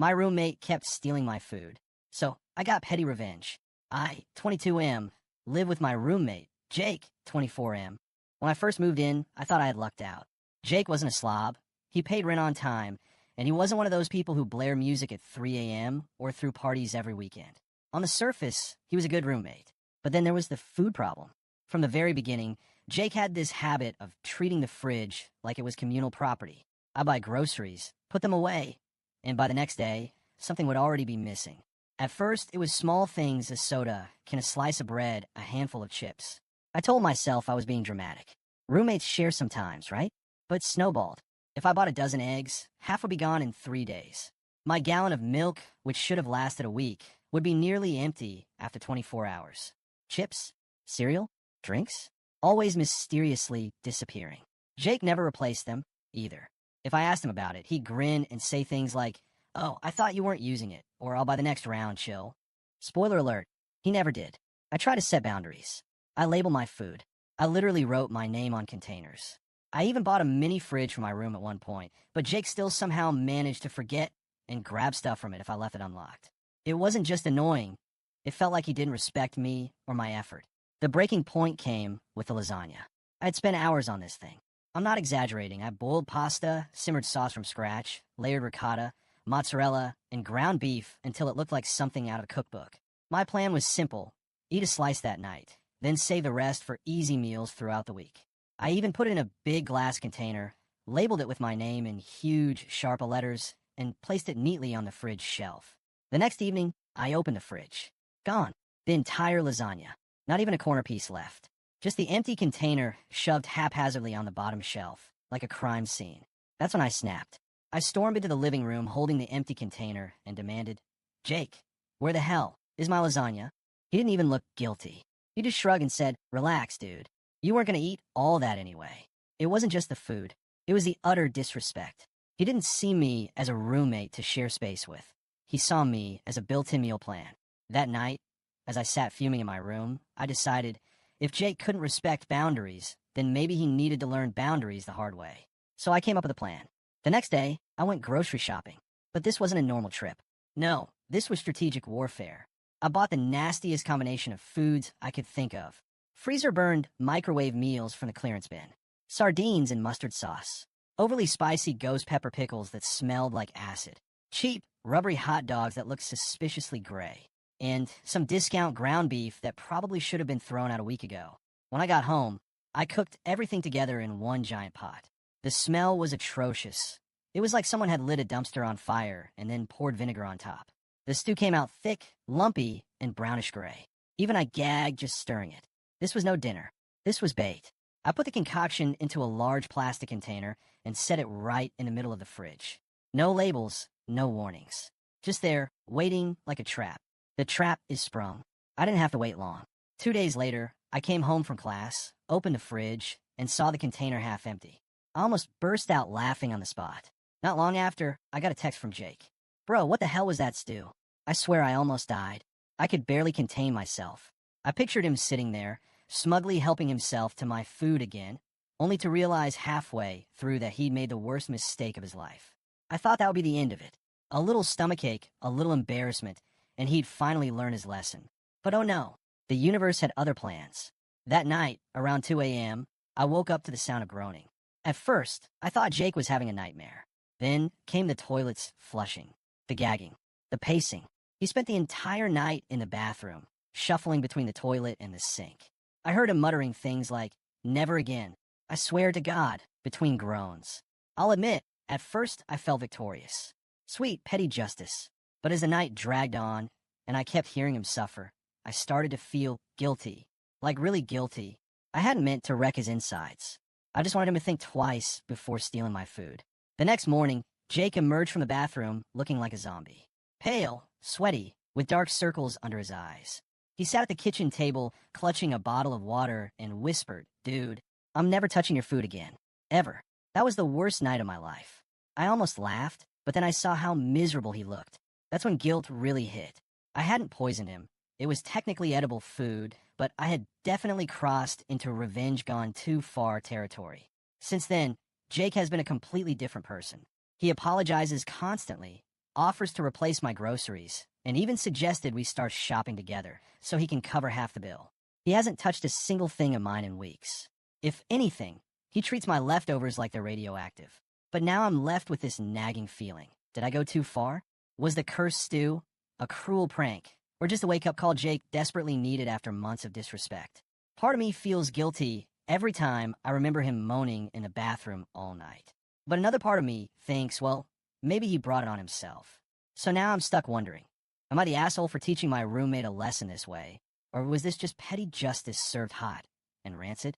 My roommate kept stealing my food. So I got petty revenge. I, 22M, live with my roommate, Jake, 24M. When I first moved in, I thought I had lucked out. Jake wasn't a slob. He paid rent on time, and he wasn't one of those people who blare music at 3 a.m. or threw parties every weekend. On the surface, he was a good roommate. But then there was the food problem. From the very beginning, Jake had this habit of treating the fridge like it was communal property. I'd buy groceries, put them away, and by the next day, something would already be missing. At first, it was small things: a soda, can a slice of bread, a handful of chips. I told myself I was being dramatic. Roommates share sometimes, right? But it snowballed. If I bought a dozen eggs, half would be gone in 3 days. My gallon of milk, which should have lasted a week, would be nearly empty after 24 hours. Chips, cereal, drinks, always mysteriously disappearing. Jake never replaced them, either. If I asked him about it, he'd grin and say things like, "Oh, I thought you weren't using it," or "I'll buy the next round, chill." Spoiler alert, he never did. I try to set boundaries. I label my food. I literally wrote my name on containers. I even bought a mini fridge for my room at one point, but Jake still somehow managed to forget and grab stuff from it if I left it unlocked. It wasn't just annoying. It felt like he didn't respect me or my effort. The breaking point came with the lasagna. I had spent hours on this thing. I'm not exaggerating. I boiled pasta, simmered sauce from scratch, layered ricotta, mozzarella, and ground beef until it looked like something out of a cookbook. My plan was simple: eat a slice that night, then save the rest for easy meals throughout the week. I even put it in a big glass container, labeled it with my name in huge, sharp letters, and placed it neatly on the fridge shelf. The next evening, I opened the fridge. Gone. The entire lasagna. Not even a corner piece left. Just the empty container shoved haphazardly on the bottom shelf, like a crime scene. That's when I snapped. I stormed into the living room holding the empty container and demanded, "Jake, where the hell is my lasagna?" He didn't even look guilty. He just shrugged and said, "Relax, dude. You weren't going to eat all that anyway." It wasn't just the food. It was the utter disrespect. He didn't see me as a roommate to share space with. He saw me as a built-in meal plan. That night, as I sat fuming in my room, I decided if Jake couldn't respect boundaries, then maybe he needed to learn boundaries the hard way. So I came up with a plan. The next day, I went grocery shopping. But this wasn't a normal trip. No, this was strategic warfare. I bought the nastiest combination of foods I could think of. Freezer-burned microwave meals from the clearance bin. Sardines and mustard sauce. Overly spicy ghost pepper pickles that smelled like acid. Cheap, rubbery hot dogs that looked suspiciously gray. And some discount ground beef that probably should have been thrown out a week ago. When I got home, I cooked everything together in one giant pot. The smell was atrocious. It was like someone had lit a dumpster on fire and then poured vinegar on top. The stew came out thick, lumpy, and brownish gray. Even I gagged just stirring it. This was no dinner. This was bait. I put the concoction into a large plastic container and set it right in the middle of the fridge. No labels, no warnings. Just there, waiting like a trap. The trap is sprung. I didn't have to wait long. 2 days later, I came home from class, opened the fridge, and saw the container half empty. I almost burst out laughing on the spot. Not long after, I got a text from Jake. "Bro, what the hell was that stew?" I swear I almost died. I could barely contain myself. I pictured him sitting there, smugly helping himself to my food again, only to realize halfway through that he'd made the worst mistake of his life. I thought that would be the end of it. A little stomachache, a little embarrassment, and he'd finally learn his lesson. But oh no, the universe had other plans. That night, around 2 a.m., I woke up to the sound of groaning. At first, I thought Jake was having a nightmare. Then came the toilet's flushing, the gagging, the pacing. He spent the entire night in the bathroom, shuffling between the toilet and the sink. I heard him muttering things like, "Never again. I swear to God," between groans. I'll admit, at first I felt victorious. Sweet, petty justice. But as the night dragged on, and I kept hearing him suffer, I started to feel guilty. Like really guilty. I hadn't meant to wreck his insides. I just wanted him to think twice before stealing my food. The next morning, Jake emerged from the bathroom looking like a zombie. Pale, sweaty, with dark circles under his eyes. He sat at the kitchen table, clutching a bottle of water, and whispered, "Dude, I'm never touching your food again. Ever." That was the worst night of my life. I almost laughed, but then I saw how miserable he looked. That's when guilt really hit. I hadn't poisoned him. It was technically edible food, but I had definitely crossed into revenge gone too far territory. Since then, Jake has been a completely different person. He apologizes constantly, offers to replace my groceries, and even suggested we start shopping together so he can cover half the bill. He hasn't touched a single thing of mine in weeks. If anything, he treats my leftovers like they're radioactive. But now I'm left with this nagging feeling. Did I go too far? Was the cursed stew a cruel prank, or just a wake-up call Jake desperately needed after months of disrespect? Part of me feels guilty every time I remember him moaning in the bathroom all night. But another part of me thinks, well, maybe he brought it on himself. So now I'm stuck wondering, am I the asshole for teaching my roommate a lesson this way? Or was this just petty justice served hot and rancid?